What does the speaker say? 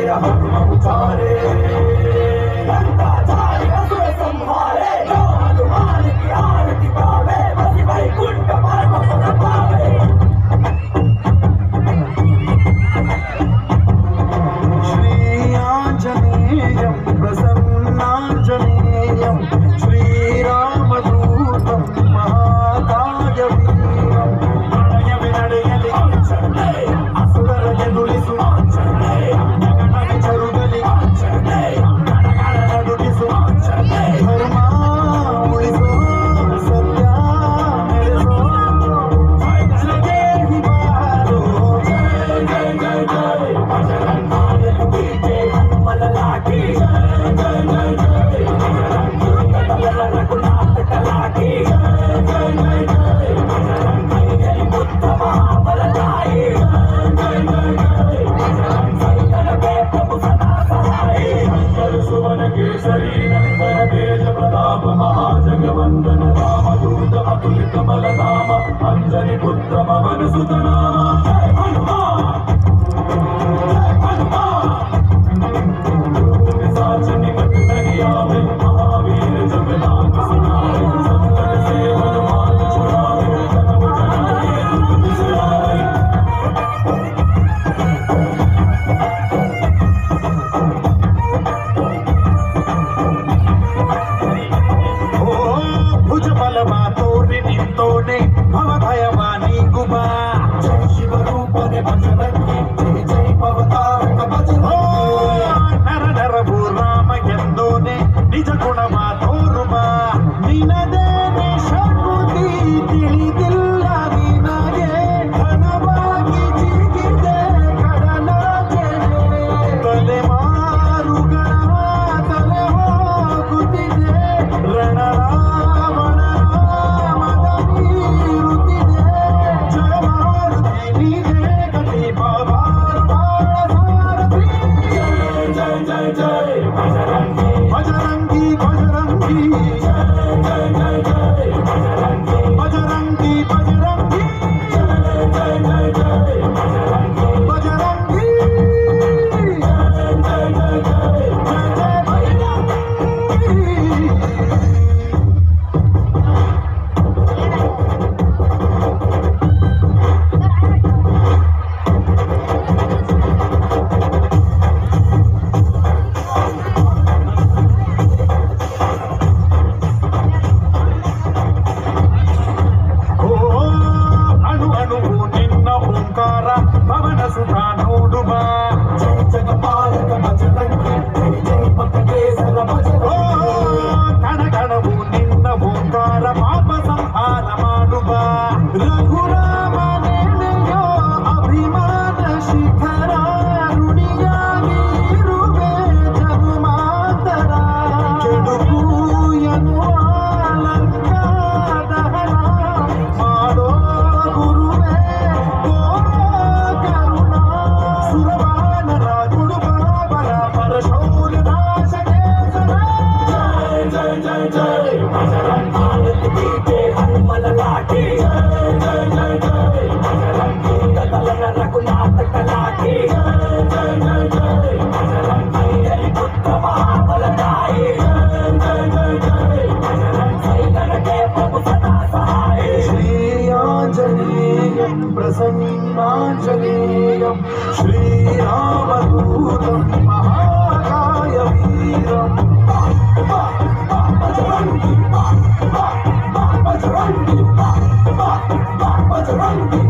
जय हनुमान उचारे लंकाचार्य असुर संहारे जो हनुमान की आरती पावे बसी वैकुंठ परम पद पावे श्री आंजनेयं प्रसन्नांजनेयं श्रीरामदूतं महाकायवीरं ನಡೆಯಲಿ ಆಂಜನೇಯ ಅಸುರರ ಎದುರಿಸು ಆಂಜನೇಯ ಜಗನ ವಿಚರುಗಲಿ ಆಂಜನೇಯ ಗಣಗಣ ನಡುಗಿಸು ಆಂಜನೇಯ ಧರ್ಮ ಉಳಿಸೋ ಸತ್ಯ ನಡೆಸೋ ಜಯಗೆ ಹಿಮಾರೋ ಜಯ ಜಯ ಜಯ ಜಯ ಬಜರಂಗಾಯ ಕೀಟೆ ಹನುಮಲ ಲಾಠಿ ಜಯ ಜಯ ಜಯ ಜಯ ಬಜರಂಗ ರಘುನಾಥ ಕಲಾಟಿ ಜಯ ಜಯ ಜಯ ಜಯ ಬಜರಂಗೈಯಲ್ಲಿ ಬುದ್ಧ ಮಹಾಬಲದಾಯಿ ಜಯ ಜಯ ಜಯ ಬಜರಂಗ ಸೈತನವೇ ಪ್ರಭು ಸದಾ ಸಹಾಯಿ ಸುವನ ಕೇಸರಿ ನಂದನ ತೇಜ ಪ್ರತಾಪ ಮಹಾಜಗವಂದನ ರಾಮದೂತ ಅತುಲಿತ ಬಲಧಾಮ ಅಂಜನಿ ಪುತ್ರ ಪವನ ಸುತ ನಾಮ ಜಯ ಹನುಮಾನ್ ಜಯ ಹನುಮಾನ್ साचनी मत नहीं आवे महावीर जब नाम सुनावे संकट से हनुमान छुड़ावे जन्म जन्म के दुख बिसरावे ओ भुज बलवा तोरे निंतोने भव भयवानी गुबा जय शिव रूपने बजरंगी जय जय भवतारक बजरंगी नर नरभू राम ಎಂದೋನೆ ನಿಜ ಗುಣವ ತೋರುವ ನಿನದೇ ಶಕ್ತಿ ತಿಳಿದಿಲ್ಲ ನಿನಗೆ ಘನವಾಗಿ ಜಿಗಿದೆ ಕಡಲಾಚೆನೆ ತಲೆಮಾರುಗಳ ತಲೆ ಹೋಗುತ್ತಿದೆ ರಣರಾವಣ ಮದ ಮೀರುತ್ತಿದೆ ಜಯ ಮಾರುತಿ ನೀನೇ ಗತಿ ಬಾಬಾರ ಸಾರಥಿ ಜಯ ಜಯ ಜಯ ಜಯ ಬಜರಂಗಿ ಬಜರಂಗಿ ಬಜರಂಗಿ ಜಯ ಜಯ ಜಯ ಜಯ ಬಜರಂಗಿ ಬಜರಂಗಿ ಬಜರಂಗಿ ಜಯ ಜಯ ಜಯ ಜಯ ಬಜರಂಗಿ ಬಜರಂಗಿ ಜಯ ಜಯ ಜಯ ಜಯ ಜಯ ಜಯ ಬಜರಂಗಿ ಪವನ ಸುತ ನೋಡುವ ಜಯ ಜಗಪಾಲಕ ಬಜರಂಗಿ ಜಯ ಜಯ ಪಥಕೇಸರ ಬಜರಂಗಿ ಕಣ ಕಣವು ನಿನ್ನ ಓಂಕಾರ ಪಾಪ ಸಂಹಾರ ಮಾಡುವ ರಘುರಾಮ ನೆನೆಯೋ ಅಭಿಮಾನ ಶಿಖರ ಋಣಿಯಾಗಿ ಇರುವೆ ಜನುಮಾಂತರ ಕೆಡುಕು ಎನ್ನುವ ಲಂಕಾದಹನ ಮಾಡೋ ಗುರುವೇ ಸುರವಾನರ ಗುಡುಬಾಬರ ಪರಶೌರ್ಯ ನಾಶಕೇಸರ ಜಯ ಜಯ ಜಯ ಬಜರಂಗಾಯ ಕೀಟೆ ಹನುಮಲ ಲಾಠಿ ಜಯ ಜಯ ಜಯ ಜಯ ಬಜರಂಗ ದಲನ ರಘುನಾಥ ಕಲಾಟಿ ಜಯ ಜಯ ಜಯ ಜಯ ಬಜರಂಗೈಯಲ್ಲಿ ಬುದ್ಧ ಮಹಾಬಲದಾಯಿ ಜಯ ಜಯ ಜಯ ಜಯ ಬಜರಂಗ ಸೈತನವೇ ಪ್ರಭು ಸದಾ ಸಹಾಯಿ ಶ್ರೀ ಆಂಜನೇಯಂ प्रसन्नांजनेयं श्रीरामदूतं महाकायवीरं बजरंगी बजरंगी बजरंगी